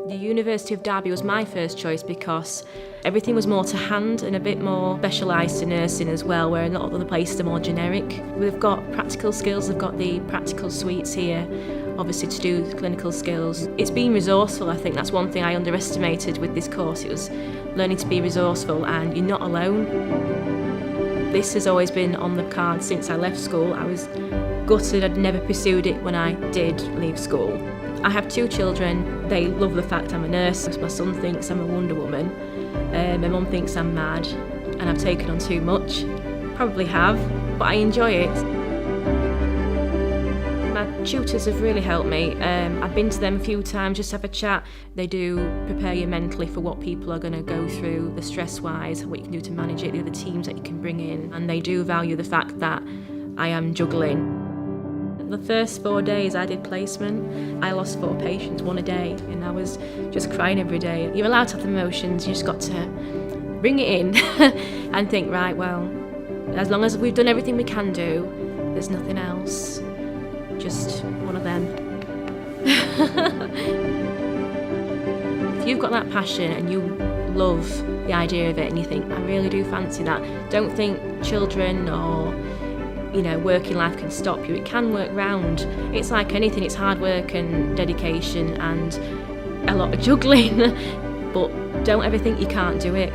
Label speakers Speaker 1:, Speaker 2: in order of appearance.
Speaker 1: The University of Derby was my first choice because everything was more to hand and a bit more specialised to nursing as well, where a lot of other places are more generic. We've got practical skills, they've got the practical suites here, obviously to do with clinical skills. It's been resourceful, I think that's one thing I underestimated with this course. It was learning to be resourceful and you're not alone. This has always been on the card since I left school. I was gutted I'd never pursued it when I did leave school. I have 2 children. They love the fact I'm a nurse. My son thinks I'm a Wonder Woman. My mum thinks I'm mad and I've taken on too much. Probably have, but I enjoy it. My tutors have really helped me. I've been to them a few times just to have a chat. They do prepare you mentally for what people are going to go through, the stress-wise, what you can do to manage it, the other teams that you can bring in. And they do value the fact that I am juggling. The first 4 days I did placement, I lost 4 patients, 1 a day, and I was just crying every day. You're allowed to have emotions, you just got to bring it in and think, right, well, as long as we've done everything we can do, there's nothing else. Just one of them. If you've got that passion and you love the idea of it and you think, I really do fancy that, don't think children or working life can stop you. It can work round. It's like anything, it's hard work and dedication and a lot of juggling, but don't ever think you can't do it.